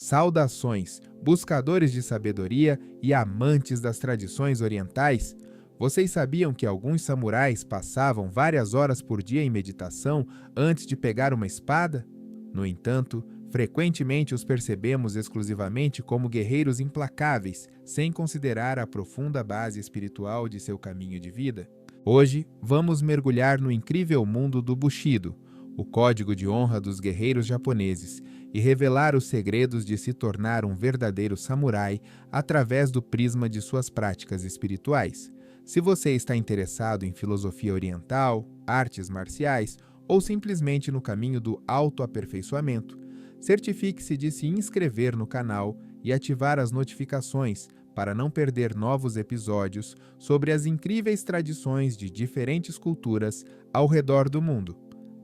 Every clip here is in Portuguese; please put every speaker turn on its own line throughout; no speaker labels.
Saudações, buscadores de sabedoria e amantes das tradições orientais! Vocês sabiam que alguns samurais passavam várias horas por dia em meditação antes de pegar uma espada? No entanto, frequentemente os percebemos exclusivamente como guerreiros implacáveis, sem considerar a profunda base espiritual de seu caminho de vida. Hoje, vamos mergulhar no incrível mundo do Bushido, o código de honra dos guerreiros japoneses, e revelar os segredos de se tornar um verdadeiro samurai através do prisma de suas práticas espirituais. Se você está interessado em filosofia oriental, artes marciais ou simplesmente no caminho do autoaperfeiçoamento, certifique-se de se inscrever no canal e ativar as notificações para não perder novos episódios sobre as incríveis tradições de diferentes culturas ao redor do mundo.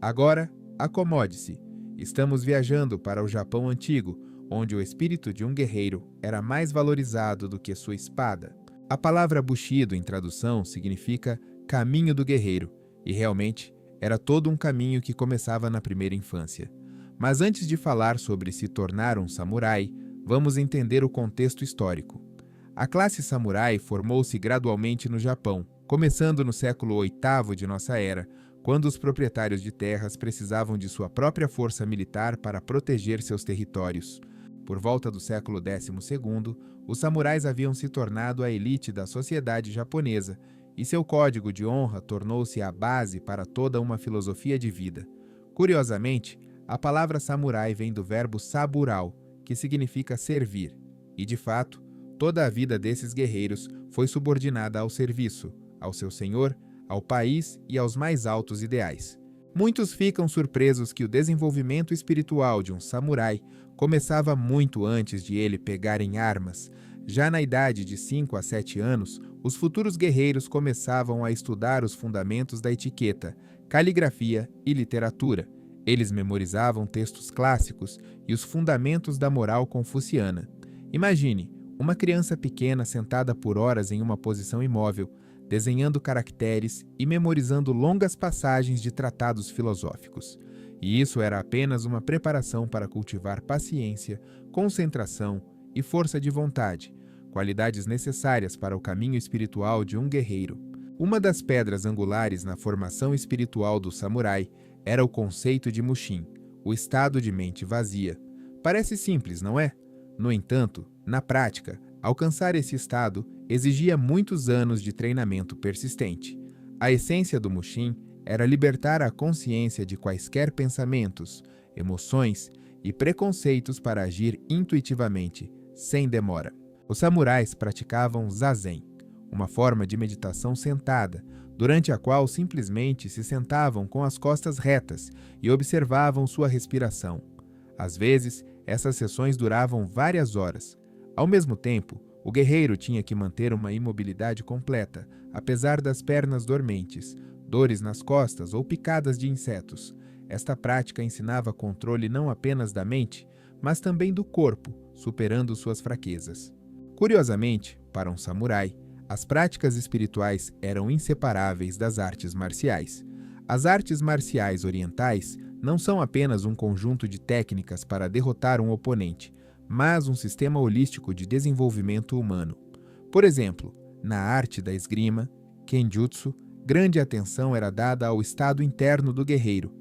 Agora, acomode-se. Estamos viajando para o Japão antigo, onde o espírito de um guerreiro era mais valorizado do que sua espada. A palavra Bushido, em tradução, significa caminho do guerreiro, e realmente era todo um caminho que começava na primeira infância. Mas antes de falar sobre se tornar um samurai, vamos entender o contexto histórico. A classe samurai formou-se gradualmente no Japão, começando no século VIII de nossa era, quando os proprietários de terras precisavam de sua própria força militar para proteger seus territórios. Por volta do século XII, os samurais haviam se tornado a elite da sociedade japonesa, e seu código de honra tornou-se a base para toda uma filosofia de vida. Curiosamente, a palavra samurai vem do verbo saburao, que significa servir, e de fato, toda a vida desses guerreiros foi subordinada ao serviço, ao seu senhor, ao país e aos mais altos ideais. Muitos ficam surpresos que o desenvolvimento espiritual de um samurai começava muito antes de ele pegar em armas. Já na idade de 5 a 7 anos, os futuros guerreiros começavam a estudar os fundamentos da etiqueta, caligrafia e literatura. Eles memorizavam textos clássicos e os fundamentos da moral confuciana. Imagine, uma criança pequena sentada por horas em uma posição imóvel, desenhando caracteres e memorizando longas passagens de tratados filosóficos. E isso era apenas uma preparação para cultivar paciência, concentração e força de vontade, qualidades necessárias para o caminho espiritual de um guerreiro. Uma das pedras angulares na formação espiritual do samurai era o conceito de Mushin, o estado de mente vazia. Parece simples, não é? No entanto, na prática, alcançar esse estado exigia muitos anos de treinamento persistente. A essência do Mushin era libertar a consciência de quaisquer pensamentos, emoções e preconceitos para agir intuitivamente, sem demora. Os samurais praticavam zazen, uma forma de meditação sentada, durante a qual simplesmente se sentavam com as costas retas e observavam sua respiração. Às vezes, essas sessões duravam várias horas. Ao mesmo tempo, o guerreiro tinha que manter uma imobilidade completa, apesar das pernas dormentes, dores nas costas ou picadas de insetos. Esta prática ensinava controle não apenas da mente, mas também do corpo, superando suas fraquezas. Curiosamente, para um samurai, as práticas espirituais eram inseparáveis das artes marciais. As artes marciais orientais não são apenas um conjunto de técnicas para derrotar um oponente, mas um sistema holístico de desenvolvimento humano. Por exemplo, na arte da esgrima, Kenjutsu, grande atenção era dada ao estado interno do guerreiro.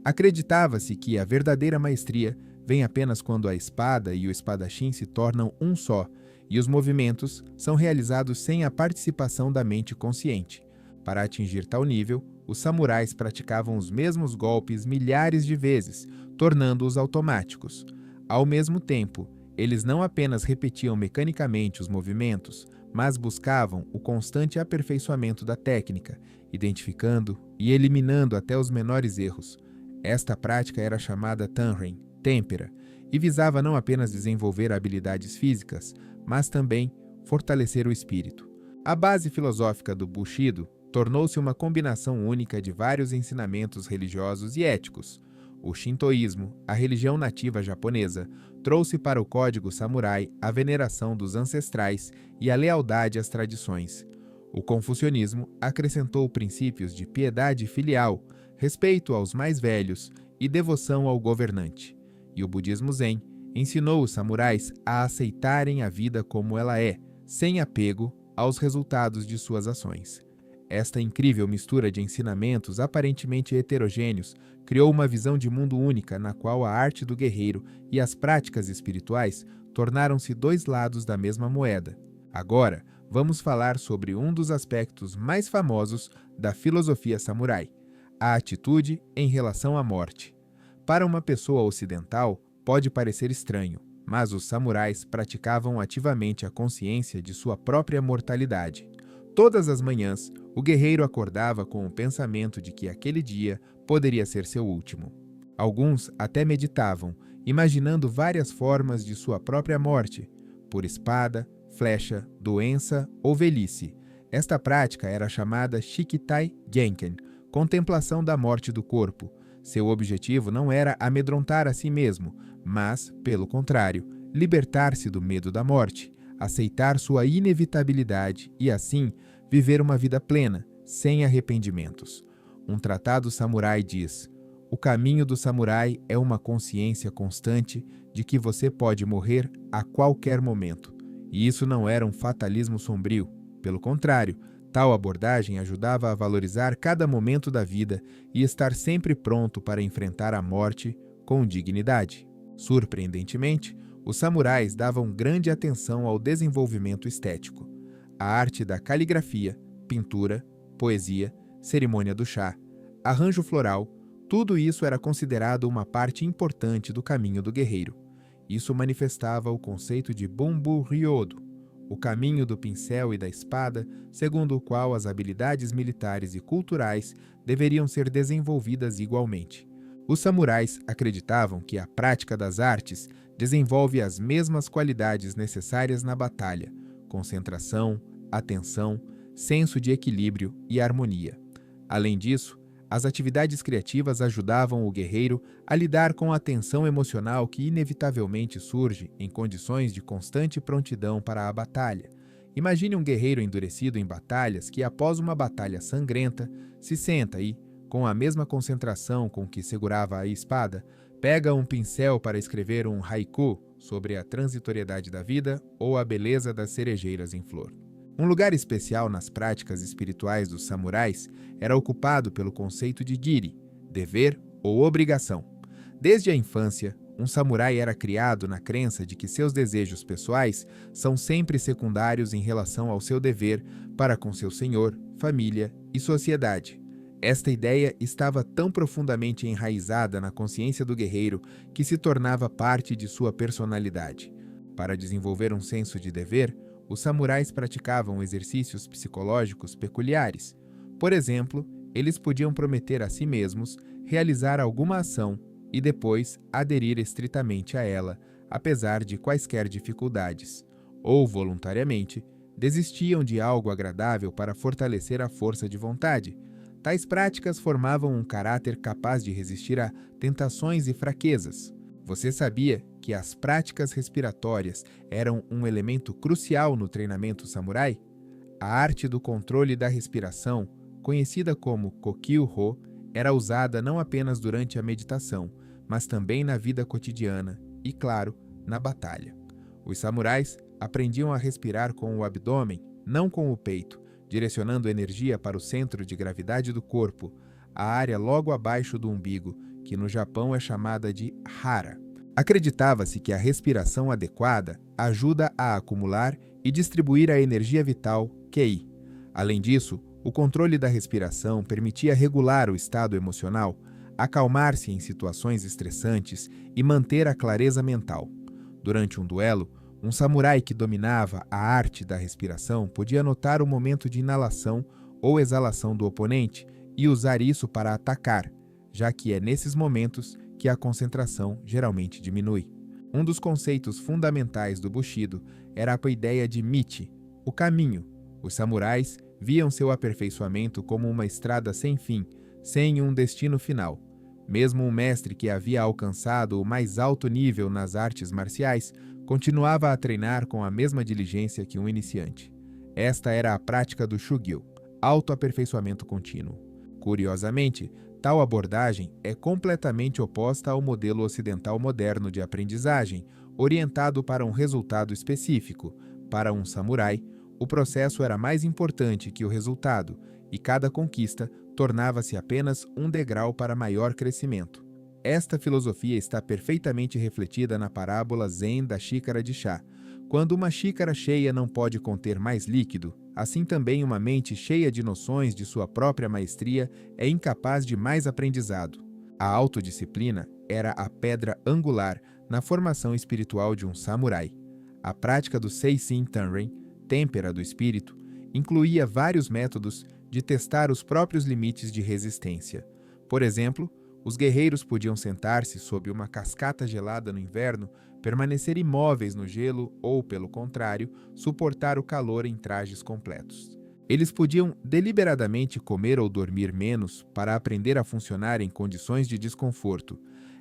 Acreditava-se que a verdadeira maestria vem apenas quando a espada e o espadachim se tornam um só, e os movimentos são realizados sem a participação da mente consciente. Para atingir tal nível, os samurais praticavam os mesmos golpes milhares de vezes, tornando-os automáticos. Ao mesmo tempo, eles não apenas repetiam mecanicamente os movimentos, mas buscavam o constante aperfeiçoamento da técnica, identificando e eliminando até os menores erros. Esta prática era chamada Tanren, têmpera, e visava não apenas desenvolver habilidades físicas, mas também fortalecer o espírito. A base filosófica do Bushido tornou-se uma combinação única de vários ensinamentos religiosos e éticos. O Shintoísmo, a religião nativa japonesa, trouxe para o código samurai a veneração dos ancestrais e a lealdade às tradições. O confucionismo acrescentou princípios de piedade filial, respeito aos mais velhos e devoção ao governante. E o budismo zen ensinou os samurais a aceitarem a vida como ela é, sem apego aos resultados de suas ações. Esta incrível mistura de ensinamentos aparentemente heterogêneos criou uma visão de mundo única na qual a arte do guerreiro e as práticas espirituais tornaram-se dois lados da mesma moeda. Agora, vamos falar sobre um dos aspectos mais famosos da filosofia samurai: a atitude em relação à morte. Para uma pessoa ocidental, pode parecer estranho, mas os samurais praticavam ativamente a consciência de sua própria mortalidade. Todas as manhãs, o guerreiro acordava com o pensamento de que aquele dia poderia ser seu último. Alguns até meditavam, imaginando várias formas de sua própria morte, por espada, flecha, doença ou velhice. Esta prática era chamada Shikitai Genken, contemplação da morte do corpo. Seu objetivo não era amedrontar a si mesmo, mas, pelo contrário, libertar-se do medo da morte, aceitar sua inevitabilidade e, assim, viver uma vida plena, sem arrependimentos. Um tratado samurai diz: o caminho do samurai é uma consciência constante de que você pode morrer a qualquer momento. E isso não era um fatalismo sombrio. Pelo contrário, tal abordagem ajudava a valorizar cada momento da vida e estar sempre pronto para enfrentar a morte com dignidade. Surpreendentemente, os samurais davam grande atenção ao desenvolvimento estético. A arte da caligrafia, pintura, poesia, cerimônia do chá, arranjo floral, tudo isso era considerado uma parte importante do caminho do guerreiro. Isso manifestava o conceito de Bunbu Ryodo, o caminho do pincel e da espada, segundo o qual as habilidades militares e culturais deveriam ser desenvolvidas igualmente. Os samurais acreditavam que a prática das artes desenvolve as mesmas qualidades necessárias na batalha: concentração, atenção, senso de equilíbrio e harmonia. Além disso, as atividades criativas ajudavam o guerreiro a lidar com a tensão emocional que inevitavelmente surge em condições de constante prontidão para a batalha. Imagine um guerreiro endurecido em batalhas que, após uma batalha sangrenta, se senta e, com a mesma concentração com que segurava a espada, pega um pincel para escrever um haiku sobre a transitoriedade da vida ou a beleza das cerejeiras em flor. Um lugar especial nas práticas espirituais dos samurais era ocupado pelo conceito de giri, dever ou obrigação. Desde a infância, um samurai era criado na crença de que seus desejos pessoais são sempre secundários em relação ao seu dever para com seu senhor, família e sociedade. Esta ideia estava tão profundamente enraizada na consciência do guerreiro que se tornava parte de sua personalidade. Para desenvolver um senso de dever, os samurais praticavam exercícios psicológicos peculiares. Por exemplo, eles podiam prometer a si mesmos realizar alguma ação e depois aderir estritamente a ela, apesar de quaisquer dificuldades. Ou, voluntariamente, desistiam de algo agradável para fortalecer a força de vontade. Tais práticas formavam um caráter capaz de resistir a tentações e fraquezas. Você sabia que as práticas respiratórias eram um elemento crucial no treinamento samurai? A arte do controle da respiração, conhecida como Kokyu-ho, era usada não apenas durante a meditação, mas também na vida cotidiana e, claro, na batalha. Os samurais aprendiam a respirar com o abdômen, não com o peito, direcionando energia para o centro de gravidade do corpo, a área logo abaixo do umbigo, que no Japão é chamada de hara. Acreditava-se que a respiração adequada ajuda a acumular e distribuir a energia vital, Ki. Além disso, o controle da respiração permitia regular o estado emocional, acalmar-se em situações estressantes e manter a clareza mental. Durante um duelo, um samurai que dominava a arte da respiração podia notar o momento de inalação ou exalação do oponente e usar isso para atacar, já que é nesses momentos que a concentração geralmente diminui. Um dos conceitos fundamentais do Bushido era a ideia de Michi, o caminho. Os samurais viam seu aperfeiçoamento como uma estrada sem fim, sem um destino final. Mesmo um mestre que havia alcançado o mais alto nível nas artes marciais continuava a treinar com a mesma diligência que um iniciante. Esta era a prática do Shugyo, autoaperfeiçoamento contínuo. Curiosamente, tal abordagem é completamente oposta ao modelo ocidental moderno de aprendizagem, orientado para um resultado específico. Para um samurai, o processo era mais importante que o resultado, e cada conquista tornava-se apenas um degrau para maior crescimento. Esta filosofia está perfeitamente refletida na parábola Zen da xícara de chá. Quando uma xícara cheia não pode conter mais líquido, assim também uma mente cheia de noções de sua própria maestria é incapaz de mais aprendizado. A autodisciplina era a pedra angular na formação espiritual de um samurai. A prática do Seisin Tanren, têmpera do espírito, incluía vários métodos de testar os próprios limites de resistência. Por exemplo, os guerreiros podiam sentar-se sob uma cascata gelada no inverno, permanecer imóveis no gelo ou, pelo contrário, suportar o calor em trajes completos. Eles podiam deliberadamente comer ou dormir menos para aprender a funcionar em condições de desconforto.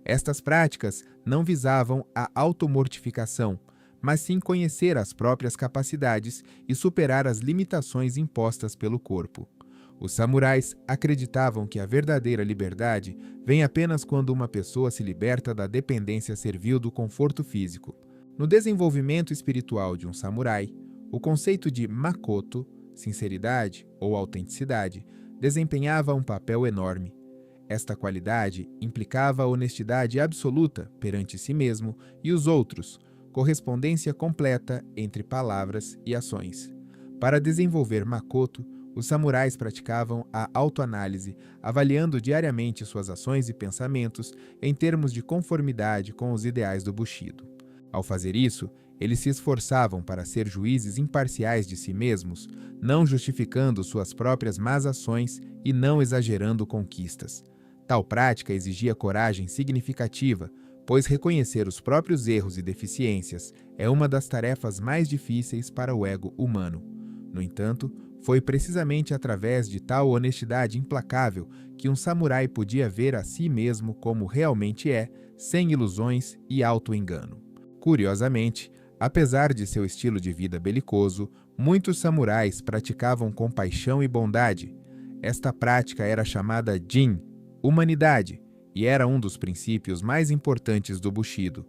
Estas práticas não visavam a automortificação, mas sim conhecer as próprias capacidades e superar as limitações impostas pelo corpo. Os samurais acreditavam que a verdadeira liberdade vem apenas quando uma pessoa se liberta da dependência servil do conforto físico. No desenvolvimento espiritual de um samurai, o conceito de makoto, sinceridade ou autenticidade, desempenhava um papel enorme. Esta qualidade implicava a honestidade absoluta perante si mesmo e os outros, correspondência completa entre palavras e ações. Para desenvolver makoto, os samurais praticavam a autoanálise, avaliando diariamente suas ações e pensamentos em termos de conformidade com os ideais do Bushido. Ao fazer isso, eles se esforçavam para ser juízes imparciais de si mesmos, não justificando suas próprias más ações e não exagerando conquistas. Tal prática exigia coragem significativa, pois reconhecer os próprios erros e deficiências é uma das tarefas mais difíceis para o ego humano. No entanto, foi precisamente através de tal honestidade implacável que um samurai podia ver a si mesmo como realmente é, sem ilusões e auto-engano. Curiosamente, apesar de seu estilo de vida belicoso, muitos samurais praticavam compaixão e bondade. Esta prática era chamada Jin, humanidade, e era um dos princípios mais importantes do Bushido.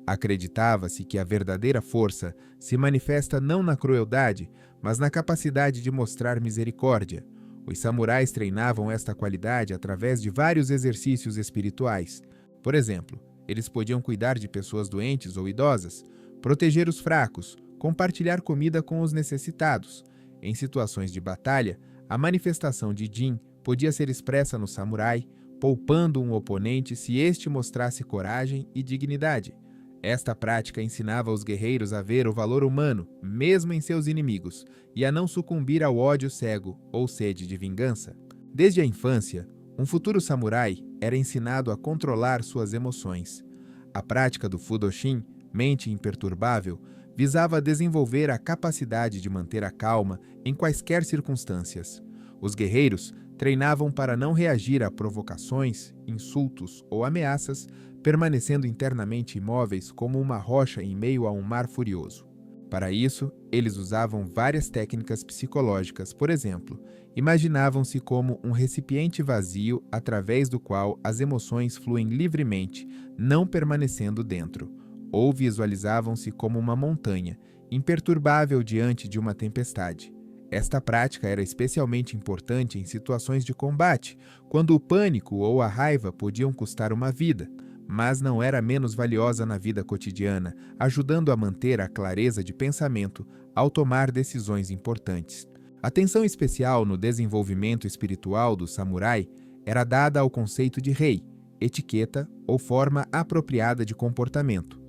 Acreditava-se que a verdadeira força se manifesta não na crueldade, mas na capacidade de mostrar misericórdia. Os samurais treinavam esta qualidade através de vários exercícios espirituais. Por exemplo, eles podiam cuidar de pessoas doentes ou idosas, proteger os fracos, compartilhar comida com os necessitados. Em situações de batalha, a manifestação de Jin podia ser expressa no samurai, poupando um oponente se este mostrasse coragem e dignidade. Esta prática ensinava os guerreiros a ver o valor humano, mesmo em seus inimigos, e a não sucumbir ao ódio cego ou sede de vingança. Desde a infância, um futuro samurai era ensinado a controlar suas emoções. A prática do Fudoshin, mente imperturbável, visava desenvolver a capacidade de manter a calma em quaisquer circunstâncias. Os guerreiros treinavam para não reagir a provocações, insultos ou ameaças, permanecendo internamente imóveis como uma rocha em meio a um mar furioso. Para isso, eles usavam várias técnicas psicológicas. Por exemplo, imaginavam-se como um recipiente vazio através do qual as emoções fluem livremente, não permanecendo dentro, ou visualizavam-se como uma montanha, imperturbável diante de uma tempestade. Esta prática era especialmente importante em situações de combate, quando o pânico ou a raiva podiam custar uma vida, mas não era menos valiosa na vida cotidiana, ajudando a manter a clareza de pensamento ao tomar decisões importantes. Atenção especial no desenvolvimento espiritual do samurai era dada ao conceito de rei, etiqueta ou forma apropriada de comportamento.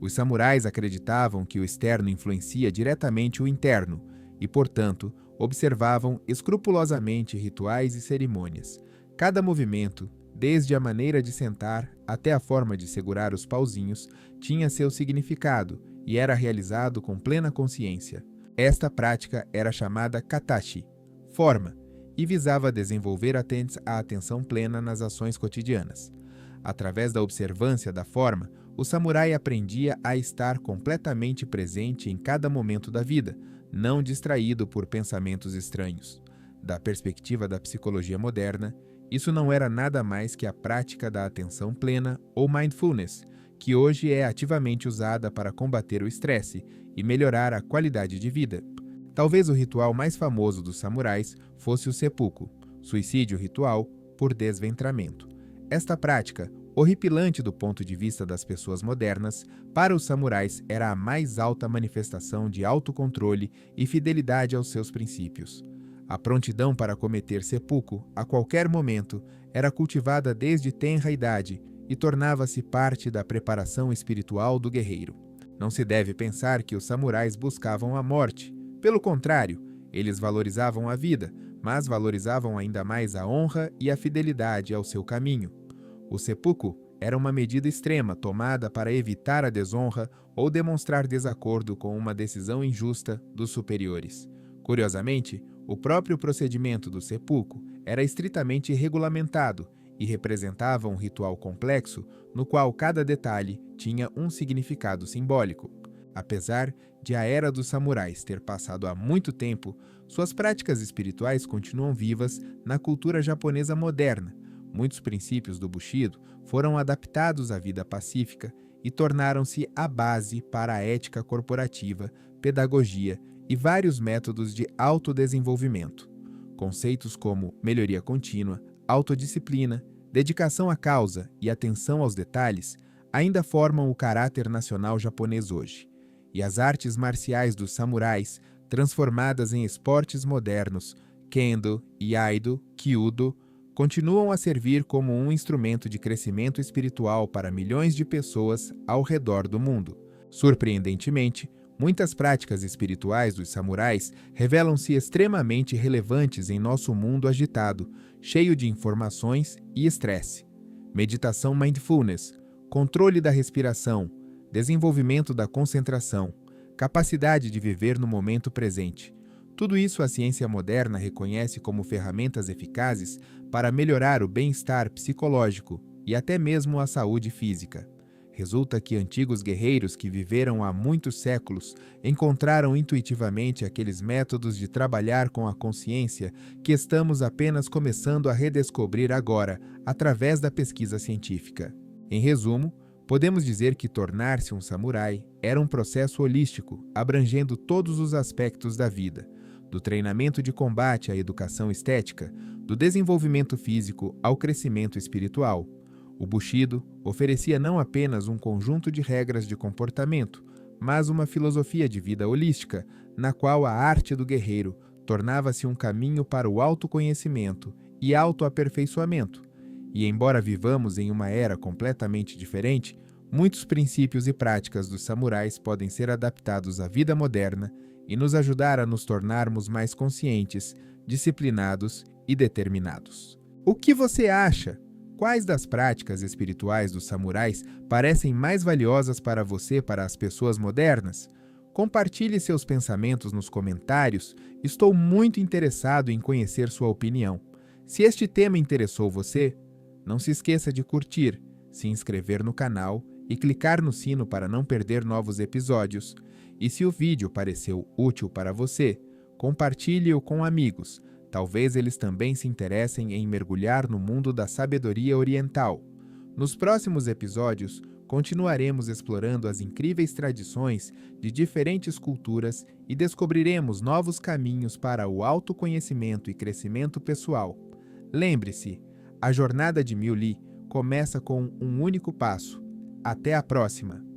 Os samurais acreditavam que o externo influencia diretamente o interno e, portanto, observavam escrupulosamente rituais e cerimônias. Cada movimento, desde a maneira de sentar até a forma de segurar os pauzinhos, tinha seu significado e era realizado com plena consciência. Esta prática era chamada katashi, forma, e visava desenvolver a atenção plena nas ações cotidianas. Através da observância da forma, o samurai aprendia a estar completamente presente em cada momento da vida, não distraído por pensamentos estranhos. Da perspectiva da psicologia moderna, isso não era nada mais que a prática da atenção plena ou mindfulness, que hoje é ativamente usada para combater o estresse e melhorar a qualidade de vida. Talvez o ritual mais famoso dos samurais fosse o seppuku, suicídio ritual por desventramento. Esta prática, horripilante do ponto de vista das pessoas modernas, para os samurais era a mais alta manifestação de autocontrole e fidelidade aos seus princípios. A prontidão para cometer seppuku a qualquer momento era cultivada desde tenra idade e tornava-se parte da preparação espiritual do guerreiro. Não se deve pensar que os samurais buscavam a morte. Pelo contrário, eles valorizavam a vida, mas valorizavam ainda mais a honra e a fidelidade ao seu caminho. O seppuku era uma medida extrema tomada para evitar a desonra ou demonstrar desacordo com uma decisão injusta dos superiores. Curiosamente, o próprio procedimento do seppuku era estritamente regulamentado e representava um ritual complexo no qual cada detalhe tinha um significado simbólico. Apesar de a era dos samurais ter passado há muito tempo, suas práticas espirituais continuam vivas na cultura japonesa moderna. Muitos princípios do Bushido foram adaptados à vida pacífica e tornaram-se a base para a ética corporativa, pedagogia e vários métodos de autodesenvolvimento. Conceitos como melhoria contínua, autodisciplina, dedicação à causa e atenção aos detalhes ainda formam o caráter nacional japonês hoje. E as artes marciais dos samurais, transformadas em esportes modernos, Kendo, Iaido, Kyudo, continuam a servir como um instrumento de crescimento espiritual para milhões de pessoas ao redor do mundo. Surpreendentemente, muitas práticas espirituais dos samurais revelam-se extremamente relevantes em nosso mundo agitado, cheio de informações e estresse. Meditação mindfulness, controle da respiração, desenvolvimento da concentração, capacidade de viver no momento presente. Tudo isso a ciência moderna reconhece como ferramentas eficazes para melhorar o bem-estar psicológico e até mesmo a saúde física. Resulta que antigos guerreiros que viveram há muitos séculos encontraram intuitivamente aqueles métodos de trabalhar com a consciência que estamos apenas começando a redescobrir agora, através da pesquisa científica. Em resumo, podemos dizer que tornar-se um samurai era um processo holístico, abrangendo todos os aspectos da vida, do treinamento de combate à educação estética, do desenvolvimento físico ao crescimento espiritual. O Bushido oferecia não apenas um conjunto de regras de comportamento, mas uma filosofia de vida holística, na qual a arte do guerreiro tornava-se um caminho para o autoconhecimento e autoaperfeiçoamento. E embora vivamos em uma era completamente diferente, muitos princípios e práticas dos samurais podem ser adaptados à vida moderna e nos ajudar a nos tornarmos mais conscientes, disciplinados e determinados. O que você acha? Quais das práticas espirituais dos samurais parecem mais valiosas para você para as pessoas modernas? Compartilhe seus pensamentos nos comentários. Estou muito interessado em conhecer sua opinião. Se este tema interessou você, não se esqueça de curtir, se inscrever no canal e clicar no sino para não perder novos episódios. E se o vídeo pareceu útil para você, compartilhe-o com amigos. Talvez eles também se interessem em mergulhar no mundo da sabedoria oriental. Nos próximos episódios, continuaremos explorando as incríveis tradições de diferentes culturas e descobriremos novos caminhos para o autoconhecimento e crescimento pessoal. Lembre-se, a jornada de Mil Li começa com um único passo. Até a próxima!